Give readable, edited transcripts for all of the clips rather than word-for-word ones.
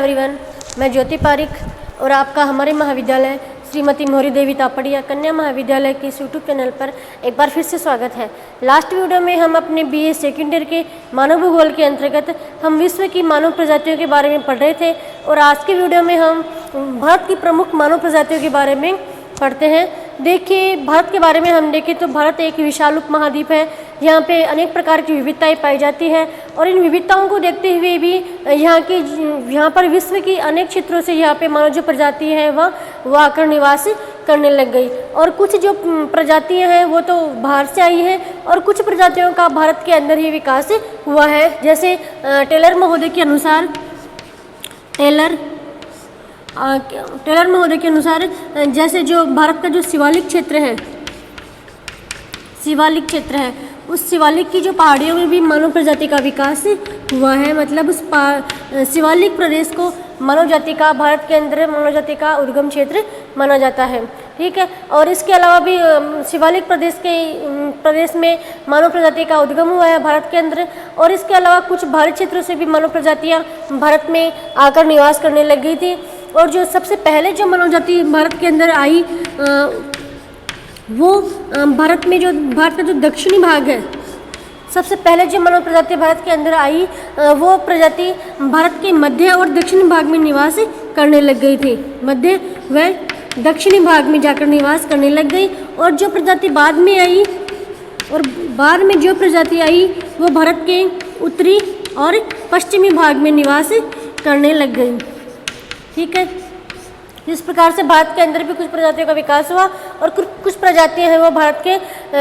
Everyone, मैं ज्योति पारिक और आपका हमारे महाविद्यालय श्रीमती मोहरी देवी तापड़िया कन्या महाविद्यालय के इस यूट्यूब चैनल पर एक बार फिर से स्वागत है। लास्ट वीडियो में हम अपने बीए सेकेंड ईयर के मानव भूगोल के अंतर्गत हम विश्व की मानव प्रजातियों के बारे में पढ़ रहे थे और आज के वीडियो में हम भारत की प्रमुख मानव प्रजातियों के बारे में पढ़ते हैं। देखिए, भारत के बारे में हम देखें तो भारत एक विशाल उपमहाद्वीप है। यहाँ पे अनेक प्रकार की विविधताएं पाई जाती है और इन विविधताओं को देखते हुए भी यहाँ पर विश्व की अनेक क्षेत्रों से यहाँ पे मानव जो प्रजाति है वह आकर निवास करने लग गई। और कुछ जो प्रजातियां हैं वो तो बाहर से आई हैं और कुछ प्रजातियों का भारत के अंदर ही विकास हुआ है। जैसे टेलर महोदय के अनुसार जैसे जो भारत का जो शिवालिक क्षेत्र है उस शिवालिक की जो पहाड़ियों में भी मानव प्रजाति का विकास हुआ है। मतलब उस शिवालिक प्रदेश को भारत के अंदर मानव जाति का उद्गम क्षेत्र माना जाता है। ठीक है, और इसके अलावा भी शिवालिक प्रदेश में मानव प्रजाति का उद्गम हुआ है भारत के अंदर। और इसके अलावा कुछ बाहरी क्षेत्रों से भी मानव प्रजातियां भारत में आकर निवास करने लग गई थी। और जो सबसे पहले जो मानव जाति भारत के अंदर आई वो भारत का जो दक्षिणी भाग है, सबसे पहले जो मानव प्रजाति भारत के अंदर आई वो प्रजाति भारत के मध्य और दक्षिणी भाग में निवास करने लग गई थी। मध्य व दक्षिणी भाग में जाकर निवास करने लग गई। और जो प्रजाति बाद में आई वो भारत के उत्तरी और पश्चिमी भाग में निवास करने लग गई। ठीक है, इस प्रकार से भारत के अंदर भी कुछ प्रजातियों का विकास हुआ और कुछ प्रजातियां हैं वो भारत के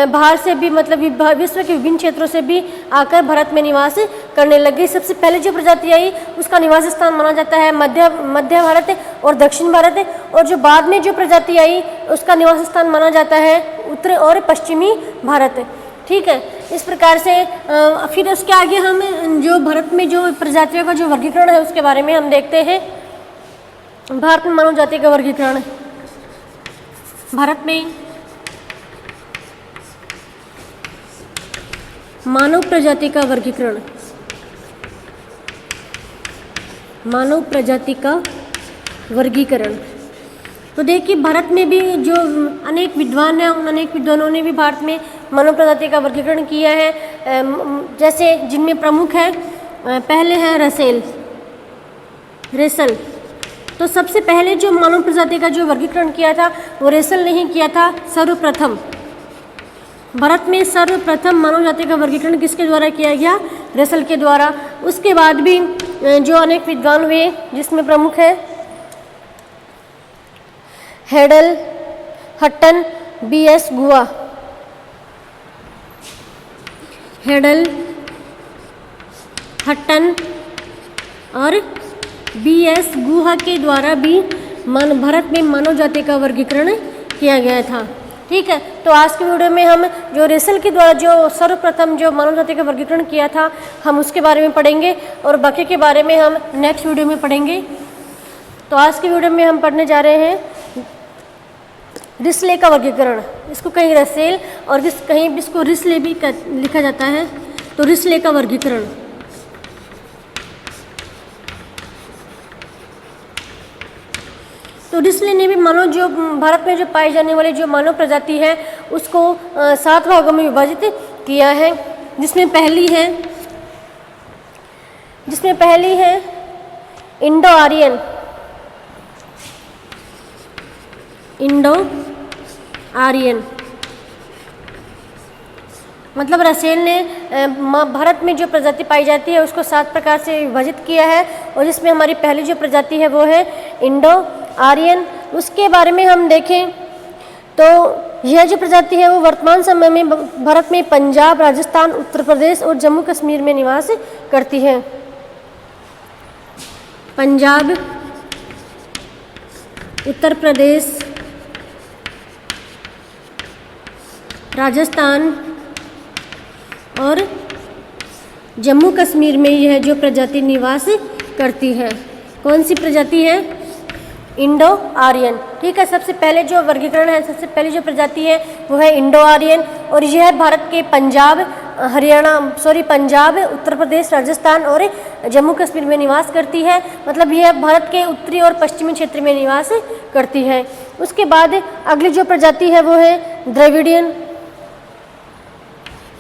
बाहर से भी मतलब विश्व के विभिन्न क्षेत्रों से भी आकर भारत में निवास करने लग गई। सबसे पहले जो प्रजाति आई उसका निवास स्थान माना जाता है मध्य भारत और दक्षिण भारत। और जो बाद में जो प्रजाति आई उसका निवास स्थान माना जाता है उत्तर और पश्चिमी भारत। ठीक है, इस प्रकार से फिर उसके आगे हम जो भारत में जो प्रजातियों का जो वर्गीकरण है उसके बारे में हम देखते हैं। भारत में मानव जाति का वर्गीकरण, भारत में मानव प्रजाति का वर्गीकरण, तो देखिए भारत में भी जो अनेक विद्वान हैं उन अनेक विद्वानों ने भी भारत में मानव प्रजाति का वर्गीकरण किया है। जैसे जिनमें प्रमुख है पहले है रेसल। तो सबसे पहले जो मानव प्रजाति का जो वर्गीकरण किया था वो रेसल ने ही किया था। सर्वप्रथम भारत में सर्वप्रथम मानव जाति का वर्गीकरण किसके द्वारा किया गया? रेसल के द्वारा। उसके बाद भी जो अनेक विद्वान हुए जिसमें प्रमुख है हेडल, हट्टन, बीएस गुहा। हेडल, हट्टन और बीएस गुहा के द्वारा भी भारत में मानव जाति का वर्गीकरण किया गया था। ठीक है, तो आज के वीडियो में हम जो रेसल के द्वारा जो सर्वप्रथम जो मानव जाति का वर्गीकरण किया था हम उसके बारे में पढ़ेंगे और बाकी के बारे में हम नेक्स्ट वीडियो में पढ़ेंगे। तो आज के वीडियो में हम पढ़ने जा रहे हैं रिस्ले का वर्गीकरण। इसको कहीं रसेल और कहीं इसको रिस्ले भी लिखा जाता है। तो रिस्ले का वर्गीकरण, तो रिस्ले ने भी जो भारत में जो पाई जाने वाली जो मानव प्रजाति है उसको 7 भागों में विभाजित किया है। जिसमें पहली है इंडो आर्यन। मतलब रसेल ने भारत में जो प्रजाति पाई जाती है उसको 7 प्रकार से विभाजित किया है और जिसमें हमारी पहली जो प्रजाति है वो है इंडो आर्यन। उसके बारे में हम देखें तो यह जो प्रजाति है वो वर्तमान समय में भारत में पंजाब, राजस्थान, उत्तर प्रदेश और जम्मू कश्मीर में निवास करती है। पंजाब, उत्तर प्रदेश, राजस्थान और जम्मू कश्मीर में यह जो प्रजाति निवास करती है। कौन सी प्रजाति है? Indo Aryan. ठीक है, सबसे पहले जो वर्गीकरण है, सबसे पहली जो प्रजाति है वो है इंडो आर्यन और यह भारत के पंजाब, पंजाब, उत्तर प्रदेश, राजस्थान और जम्मू कश्मीर में निवास करती है। मतलब यह भारत के उत्तरी और पश्चिमी क्षेत्र में निवास करती है। उसके बाद अगली जो प्रजाति है वो है द्रविडियन।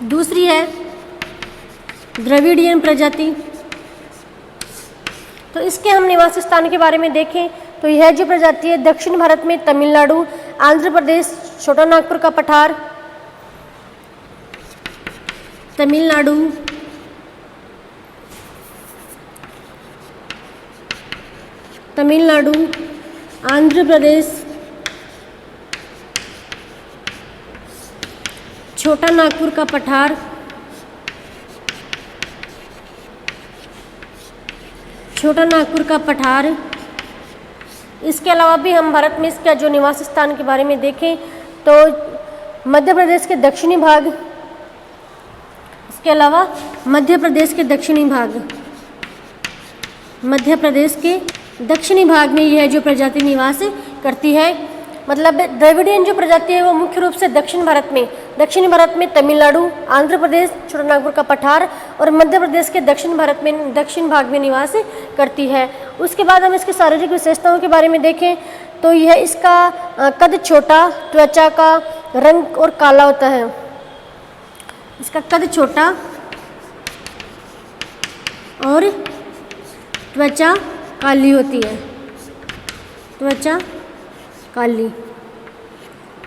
दूसरी है द्रविडियन प्रजाति। तो इसके हम निवास स्थान के बारे में देखें तो यह जो प्रजाति है दक्षिण भारत में तमिलनाडु, आंध्र प्रदेश, छोटा नागपुर का पठार, तमिलनाडु, आंध्र प्रदेश, छोटा नागपुर का पठार, इसके अलावा भी हम भारत में इसका जो निवास स्थान के बारे में देखें तो मध्य प्रदेश के दक्षिणी भाग, इसके अलावा मध्य प्रदेश के दक्षिणी भाग में यह जो प्रजाति निवास करती है। मतलब द्रविडियन जो प्रजाति है वो मुख्य रूप से दक्षिणी भारत में तमिलनाडु, आंध्र प्रदेश, छोटा नागपुर का पठार और मध्य प्रदेश के दक्षिण भाग में निवास करती है। उसके बाद हम इसकी शारीरिक विशेषताओं के बारे में देखें तो यह इसका कद छोटा, त्वचा का रंग और काला होता है। इसका कद छोटा और त्वचा काली होती है,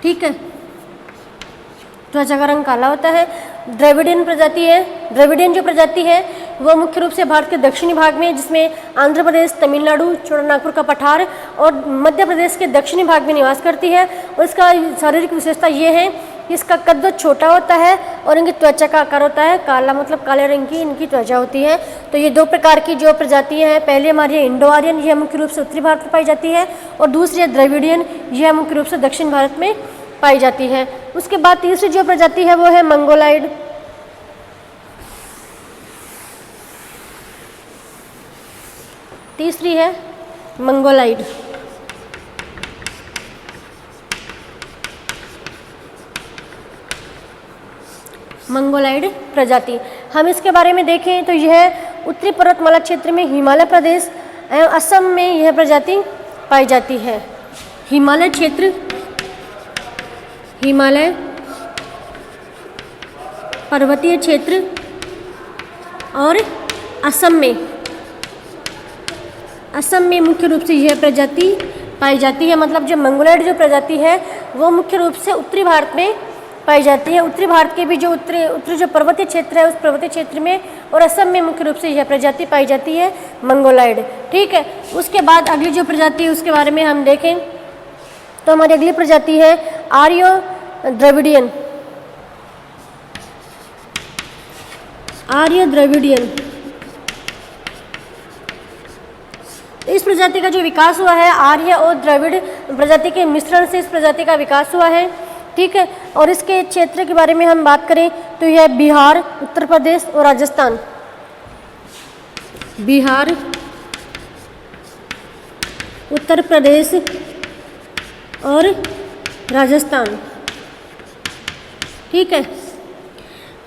ठीक है, त्वचा का रंग काला होता है। द्रविडियन जो प्रजाति है वो मुख्य रूप से भारत के दक्षिणी भाग में, जिसमें आंध्र प्रदेश, तमिलनाडु, छोटा नागपुर का पठार और मध्य प्रदेश के दक्षिणी भाग में निवास करती है। और इसका शारीरिक विशेषता ये है कि इसका कद छोटा होता है और इनकी त्वचा का आकार होता है काला, मतलब काले रंग की इनकी त्वचा होती है। तो ये दो प्रकार की जो प्रजातियां हैं, पहली हमारी इंडो आर्यन, यह मुख्य रूप से उत्तरी भारत में पाई जाती है, और दूसरी है द्रविडियन, यह मुख्य रूप से दक्षिण भारत में पाई जाती है। उसके बाद तीसरी जो प्रजाति है वो है मंगोलाइड। तीसरी है मंगोलाइड। प्रजाति हम इसके बारे में देखें तो यह उत्तरी पर्वतमाला क्षेत्र में हिमालय प्रदेश एवं असम में यह प्रजाति पाई जाती है। हिमालय पर्वतीय क्षेत्र और असम में मुख्य रूप से यह प्रजाति पाई जाती है। मतलब जो मंगोलाइड जो प्रजाति है वो मुख्य रूप से उत्तरी भारत में पाई जाती है। उत्तरी भारत के भी जो उत्तरी जो पर्वतीय क्षेत्र है उस पर्वतीय क्षेत्र में और असम में मुख्य रूप से यह प्रजाति पाई जाती है मंगोलाइड, ठीक है। उसके बाद अगली जो प्रजाति है उसके बारे में हम देखें तो हमारी अगली प्रजाति है आर्यो द्रविडियन। इस प्रजाति का जो विकास हुआ है आर्य और द्रविड़ प्रजाति के मिश्रण से इस प्रजाति का विकास हुआ है, ठीक है। और इसके क्षेत्र के बारे में हम बात करें तो यह बिहार, उत्तर प्रदेश और राजस्थान, उत्तर प्रदेश और राजस्थान, ठीक है।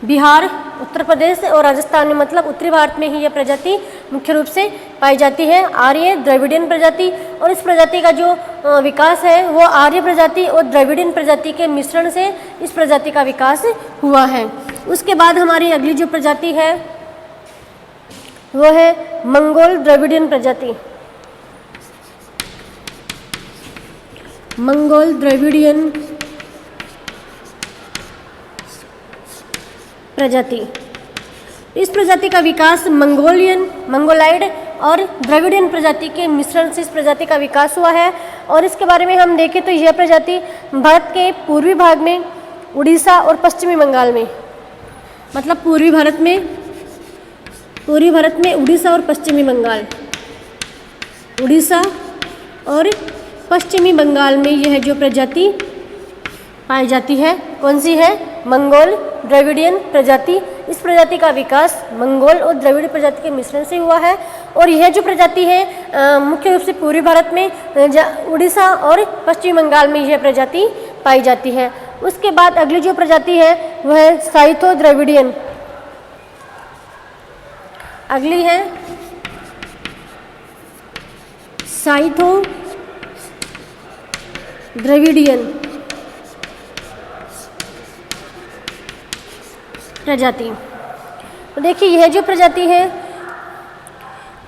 बिहार, उत्तर प्रदेश और राजस्थान में मतलब उत्तरी भारत में ही यह प्रजाति मुख्य रूप से पाई जाती है आर्य द्रविडियन प्रजाति। और इस प्रजाति का जो विकास है वो आर्य प्रजाति और द्रविडियन प्रजाति के मिश्रण से इस प्रजाति का विकास हुआ है। उसके बाद हमारी अगली जो प्रजाति है वो है मंगोल द्रविडियन प्रजाति। इस प्रजाति का विकास मंगोलाइड और द्रविडियन प्रजाति के मिश्रण से इस प्रजाति का विकास हुआ है। और इसके बारे में हम देखें तो यह प्रजाति भारत के पूर्वी भाग में उड़ीसा और पश्चिमी बंगाल में, मतलब पूर्वी भारत में उड़ीसा और पश्चिमी बंगाल में यह जो प्रजाति पाई जाती है कौन सी है? मंगोल द्रविडियन प्रजाति। इस प्रजाति का विकास मंगोल और द्रविड़ प्रजाति के मिश्रण से हुआ है। और यह जो प्रजाति है मुख्य रूप से पूर्वी भारत में उड़ीसा और पश्चिमी बंगाल में यह प्रजाति पाई जाती है। उसके बाद अगली जो प्रजाति है वह है साइथो द्रविडियन। अगली है साइथो द्रविडियन प्रजाति। तो देखिए यह जो प्रजाति है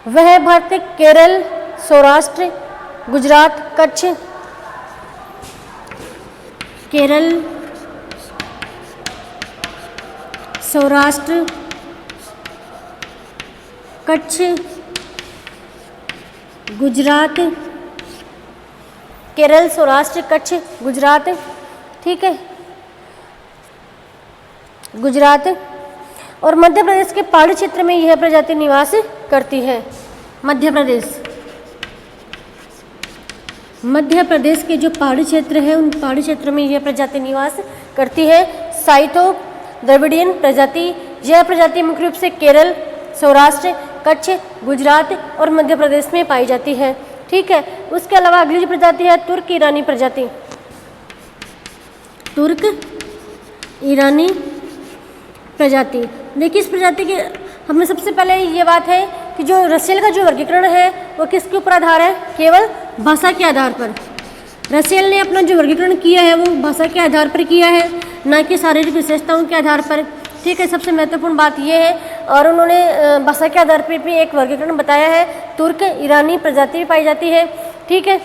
वह भारत के केरल, सौराष्ट्र, गुजरात, कच्छ, केरल, सौराष्ट्र, कच्छ, गुजरात, केरल, सौराष्ट्र, कच्छ, गुजरात, ठीक है, गुजरात और मध्य प्रदेश के पहाड़ी क्षेत्र में यह प्रजाति निवास करती है। मध्य प्रदेश के जो पहाड़ी क्षेत्र है उन पहाड़ी क्षेत्रों में यह प्रजाति निवास करती है। साइथो द्रविडियन प्रजाति, यह प्रजाति मुख्य रूप से केरल, सौराष्ट्र, कच्छ, गुजरात और मध्य प्रदेश में पाई जाती है, ठीक है। उसके अलावा अगली जो प्रजाति है तुर्क ईरानी प्रजाति। तुर्क ईरानी प्रजाति, देखिए इस प्रजाति के हमने सबसे पहले ये बात है कि जो रसेल का जो वर्गीकरण है वो किसके ऊपर आधार है, केवल भाषा के आधार पर। रसेल ने अपना जो वर्गीकरण किया है वो भाषा के आधार पर किया है, ना कि शारीरिक विशेषताओं के आधार पर, ठीक है। सबसे महत्वपूर्ण बात यह है और उन्होंने भाषा के आधार पर भी एक वर्गीकरण बताया है। तुर्क ईरानी प्रजाति भी पाई जाती है, ठीक है,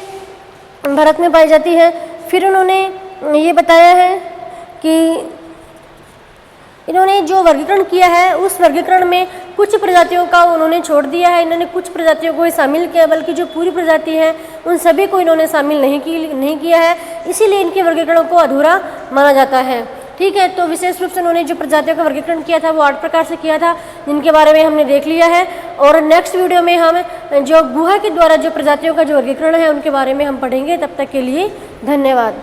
भारत में पाई जाती है। फिर उन्होंने ये बताया है कि इन्होंने जो वर्गीकरण किया है उस वर्गीकरण में कुछ प्रजातियों का उन्होंने छोड़ दिया है, इन्होंने कुछ प्रजातियों को ही शामिल किया, बल्कि जो पूरी प्रजाति है उन सभी को इन्होंने शामिल नहीं किया है, इसीलिए इनके वर्गीकरण को अधूरा माना जाता है, ठीक है। तो विशेष रूप से उन्होंने जो प्रजातियों का वर्गीकरण किया था वो 8 प्रकार से किया था, जिनके बारे में हमने देख लिया है। और नेक्स्ट वीडियो में हम जो गुहा के द्वारा जो प्रजातियों का जो वर्गीकरण है उनके बारे में हम पढ़ेंगे। तब तक के लिए धन्यवाद।